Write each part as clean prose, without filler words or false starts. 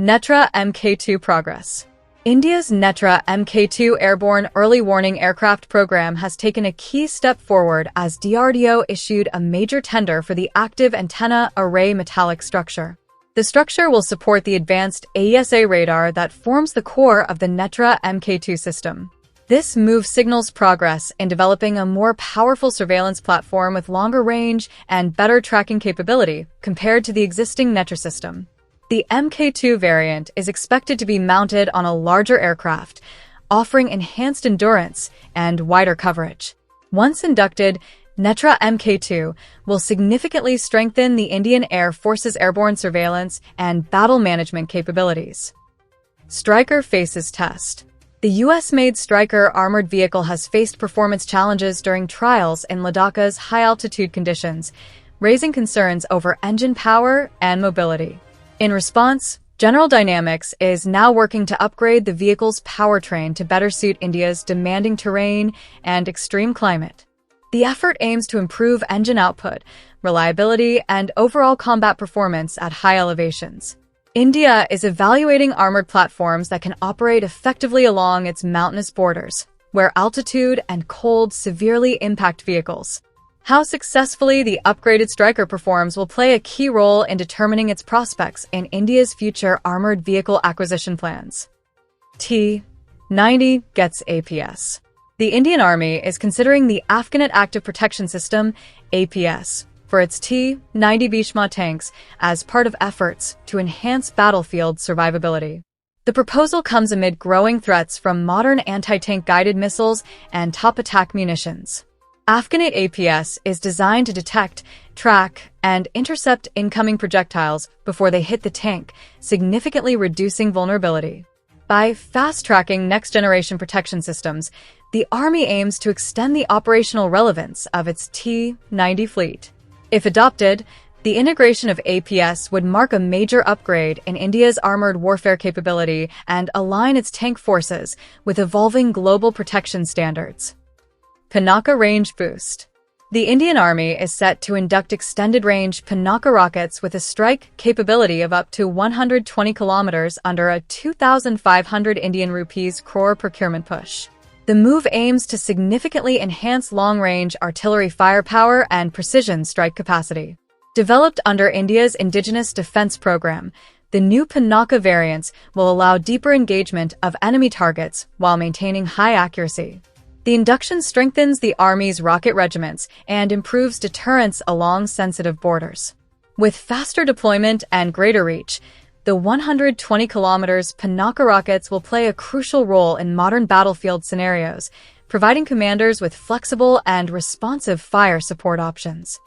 Netra Mk-II progress. India's Netra Mk-II airborne early warning aircraft program has taken a key step forward as DRDO issued a major tender for the active antenna array metallic structure. The structure will support the advanced AESA radar that forms the core of the Netra Mk-II system. This move signals progress in developing a more powerful surveillance platform with longer range and better tracking capability compared to the existing Netra system. The Mk-II variant is expected to be mounted on a larger aircraft, offering enhanced endurance and wider coverage. Once inducted, Netra Mk-II will significantly strengthen the Indian Air Force's airborne surveillance and battle management capabilities. Stryker faces test. The US-made Stryker armored vehicle has faced performance challenges during trials in Ladakh's high-altitude conditions, raising concerns over engine power and mobility. In response, General Dynamics is now working to upgrade the vehicle's powertrain to better suit India's demanding terrain and extreme climate. The effort aims to improve engine output, reliability, and overall combat performance at high elevations. India is evaluating armored platforms that can operate effectively along its mountainous borders, where altitude and cold severely impact vehicles. How successfully the upgraded Stryker performs will play a key role in determining its prospects in India's future armored vehicle acquisition plans. T-90 APS. The Indian Army is considering the Afganit Active Protection System, APS, for its T-90 Bhishma tanks as part of efforts to enhance battlefield survivability. The proposal comes amid growing threats from modern anti-tank guided missiles and top attack munitions. Afganit APS is designed to detect, track, and intercept incoming projectiles before they hit the tank, significantly reducing vulnerability. By fast-tracking next-generation protection systems, the Army aims to extend the operational relevance of its T-90 fleet. If adopted, the integration of APS would mark a major upgrade in India's armored warfare capability and align its tank forces with evolving global protection standards. Pinaka range boost. The Indian Army is set to induct extended-range Pinaka rockets with a strike capability of up to 120 kilometers under a 2,500 Indian rupees crore procurement push. The move aims to significantly enhance long-range artillery firepower and precision strike capacity. Developed under India's Indigenous Defense Program, the new Pinaka variants will allow deeper engagement of enemy targets while maintaining high accuracy. The induction strengthens the Army's rocket regiments and improves deterrence along sensitive borders. With faster deployment and greater reach, the 120 kilometers Pinaka rockets will play a crucial role in modern battlefield scenarios, providing commanders with flexible and responsive fire support options.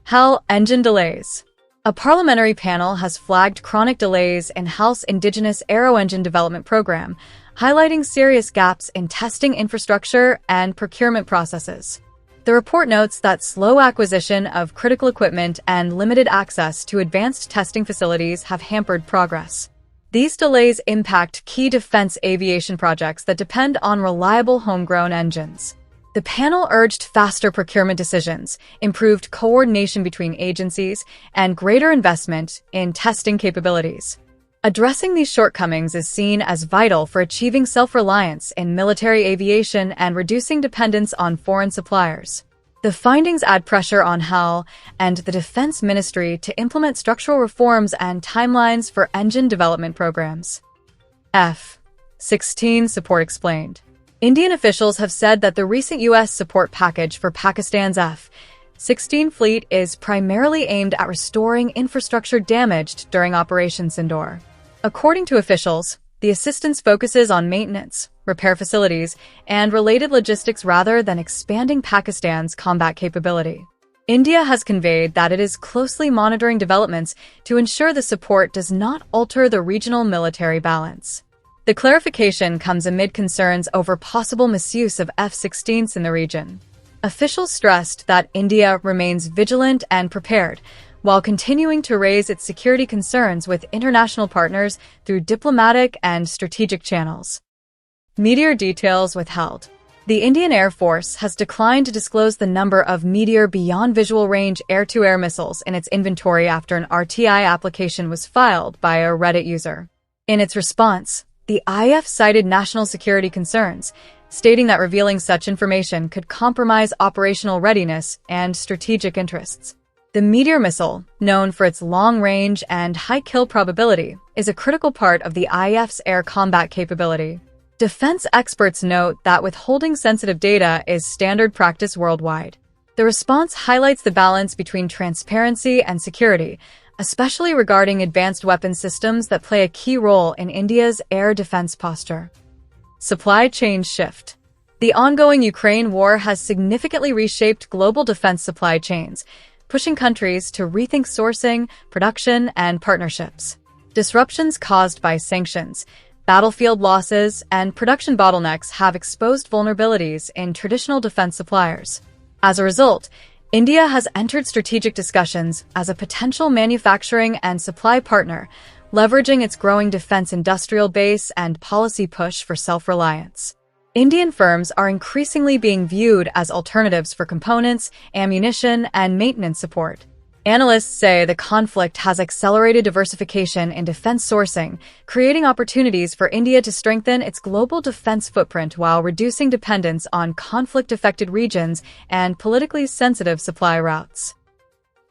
HAL engine delays. A parliamentary panel has flagged chronic delays in HAL's indigenous aero-engine development program, highlighting serious gaps in testing infrastructure and procurement processes. The report notes that slow acquisition of critical equipment and limited access to advanced testing facilities have hampered progress. These delays impact key defense aviation projects that depend on reliable homegrown engines. The panel urged faster procurement decisions, improved coordination between agencies, and greater investment in testing capabilities. Addressing these shortcomings is seen as vital for achieving self-reliance in military aviation and reducing dependence on foreign suppliers. The findings add pressure on HAL and the Defense Ministry to implement structural reforms and timelines for engine development programs. F-16 support explained. Indian officials have said that the recent U.S. support package for Pakistan's F-16 fleet is primarily aimed at restoring infrastructure damaged during Operation Sindoor. According to officials, the assistance focuses on maintenance, repair facilities, and related logistics rather than expanding Pakistan's combat capability. India has conveyed that it is closely monitoring developments to ensure the support does not alter the regional military balance. The clarification comes amid concerns over possible misuse of F-16s in the region. Officials stressed that India remains vigilant and prepared, while continuing to raise its security concerns with international partners through diplomatic and strategic channels. Meteor details withheld. The Indian Air Force has declined to disclose the number of Meteor beyond visual range air-to-air missiles in its inventory after an RTI application was filed by a Reddit user. In its response, the IF cited national security concerns, stating that revealing such information could compromise operational readiness and strategic interests. The Meteor missile, known for its long range and high kill probability, is a critical part of the IF's air combat capability. Defense experts note that withholding sensitive data is standard practice worldwide. The response highlights the balance between transparency and security, especially regarding advanced weapon systems that play a key role in India's air defense posture. Supply chain shift. The ongoing Ukraine war has significantly reshaped global defense supply chains, pushing countries to rethink sourcing, production, and partnerships. Disruptions caused by sanctions, battlefield losses, and production bottlenecks have exposed vulnerabilities in traditional defense suppliers. As a result, India has entered strategic discussions as a potential manufacturing and supply partner, leveraging its growing defense industrial base and policy push for self-reliance. Indian firms are increasingly being viewed as alternatives for components, ammunition, and maintenance support. Analysts say the conflict has accelerated diversification in defense sourcing, creating opportunities for India to strengthen its global defense footprint while reducing dependence on conflict-affected regions and politically sensitive supply routes.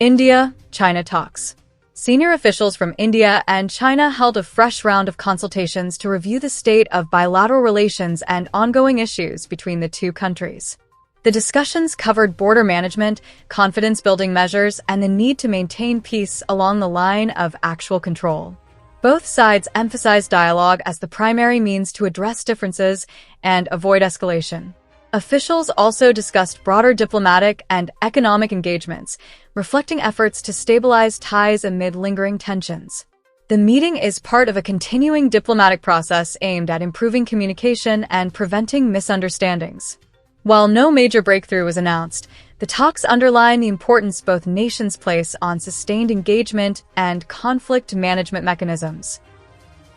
India-China talks. Senior officials from India and China held a fresh round of consultations to review the state of bilateral relations and ongoing issues between the two countries. The discussions covered border management, confidence-building measures, and the need to maintain peace along the line of actual control. Both sides emphasized dialogue as the primary means to address differences and avoid escalation. Officials also discussed broader diplomatic and economic engagements, reflecting efforts to stabilize ties amid lingering tensions. The meeting is part of a continuing diplomatic process aimed at improving communication and preventing misunderstandings. While no major breakthrough was announced, the talks underline the importance both nations place on sustained engagement and conflict management mechanisms.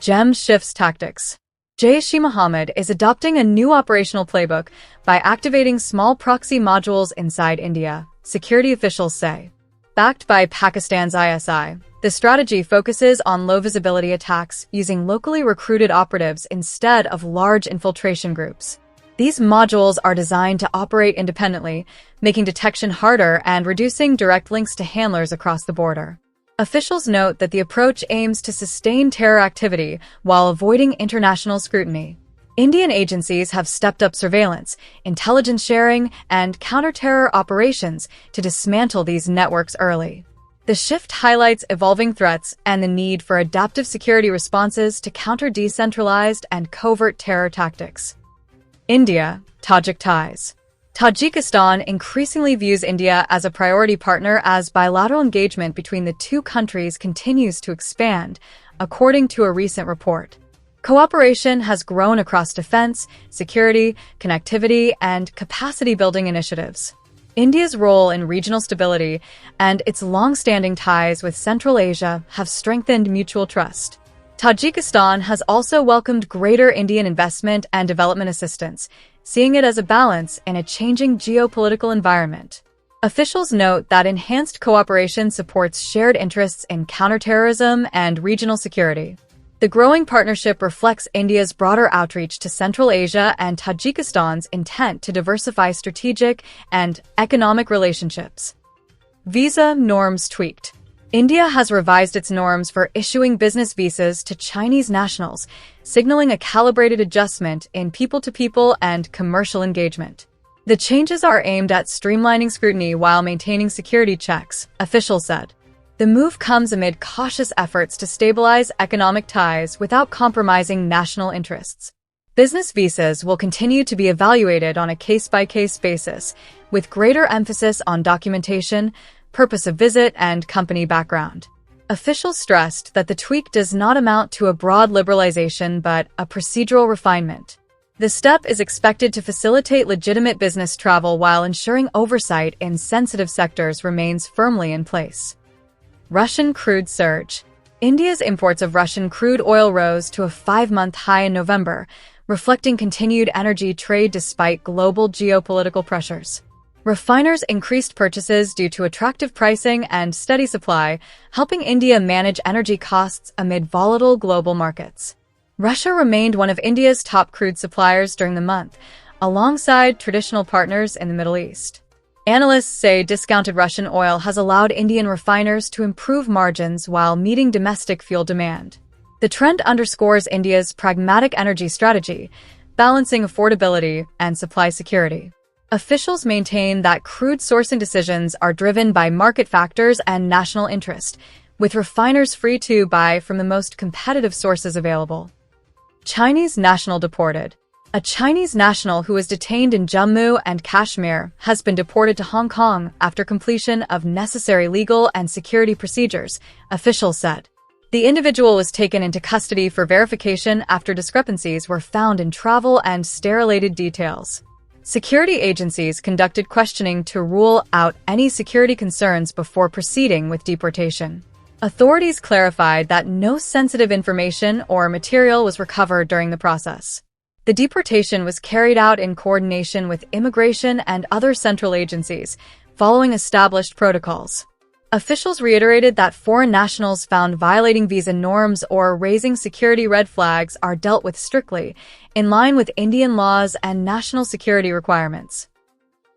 GEM shifts tactics. Jaish-e-Mohammad is adopting a new operational playbook by activating small proxy modules inside India, security officials say. Backed by Pakistan's ISI, the strategy focuses on low-visibility attacks using locally recruited operatives instead of large infiltration groups. These modules are designed to operate independently, making detection harder and reducing direct links to handlers across the border. Officials note that the approach aims to sustain terror activity while avoiding international scrutiny. Indian agencies have stepped up surveillance, intelligence sharing, and counter-terror operations to dismantle these networks early. The shift highlights evolving threats and the need for adaptive security responses to counter decentralized and covert terror tactics. India-Tajik ties. Tajikistan increasingly views India as a priority partner as bilateral engagement between the two countries continues to expand, according to a recent report. Cooperation has grown across defense, security, connectivity, and capacity-building initiatives. India's role in regional stability and its long-standing ties with Central Asia have strengthened mutual trust. Tajikistan has also welcomed greater Indian investment and development assistance, seeing it as a balance in a changing geopolitical environment. Officials note that enhanced cooperation supports shared interests in counterterrorism and regional security. The growing partnership reflects India's broader outreach to Central Asia and Tajikistan's intent to diversify strategic and economic relationships. Visa norms tweaked. India has revised its norms for issuing business visas to Chinese nationals, signaling a calibrated adjustment in people-to-people and commercial engagement. The changes are aimed at streamlining scrutiny while maintaining security checks, officials said. The move comes amid cautious efforts to stabilize economic ties without compromising national interests. Business visas will continue to be evaluated on a case-by-case basis, with greater emphasis on documentation, purpose of visit, and company background. Officials stressed that the tweak does not amount to a broad liberalization but a procedural refinement. The step is expected to facilitate legitimate business travel while ensuring oversight in sensitive sectors remains firmly in place. Russian crude surge. India's imports of Russian crude oil rose to a 5-month high in November, reflecting continued energy trade despite global geopolitical pressures. Refiners increased purchases due to attractive pricing and steady supply, helping India manage energy costs amid volatile global markets. Russia remained one of India's top crude suppliers during the month, alongside traditional partners in the Middle East. Analysts say discounted Russian oil has allowed Indian refiners to improve margins while meeting domestic fuel demand. The trend underscores India's pragmatic energy strategy, balancing affordability and supply security. Officials maintain that crude sourcing decisions are driven by market factors and national interest, with refiners free to buy from the most competitive sources available. Chinese national deported. A Chinese national who was detained in Jammu and Kashmir has been deported to Hong Kong after completion of necessary legal and security procedures, officials said. The individual was taken into custody for verification after discrepancies were found in travel and state-related details. Security agencies conducted questioning to rule out any security concerns before proceeding with deportation. Authorities clarified that no sensitive information or material was recovered during the process. The deportation was carried out in coordination with immigration and other central agencies, following established protocols. Officials reiterated that foreign nationals found violating visa norms or raising security red flags are dealt with strictly, in line with Indian laws and national security requirements.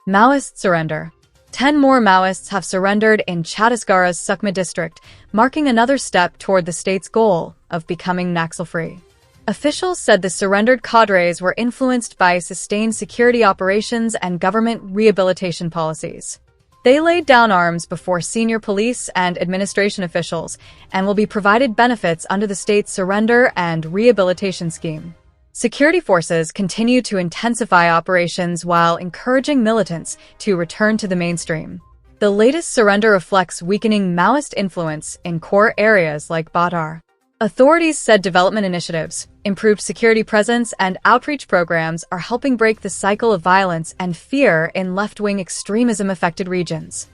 Maoist surrender. 10 more Maoists have surrendered in Chhattisgarh's Sukma district, marking another step toward the state's goal of becoming Naxal-free. Officials said the surrendered cadres were influenced by sustained security operations and government rehabilitation policies. They laid down arms before senior police and administration officials and will be provided benefits under the state's surrender and rehabilitation scheme. Security forces continue to intensify operations while encouraging militants to return to the mainstream. The latest surrender reflects weakening Maoist influence in core areas like Badar. Authorities said development initiatives, improved security presence, and outreach programs are helping break the cycle of violence and fear in left-wing extremism-affected regions.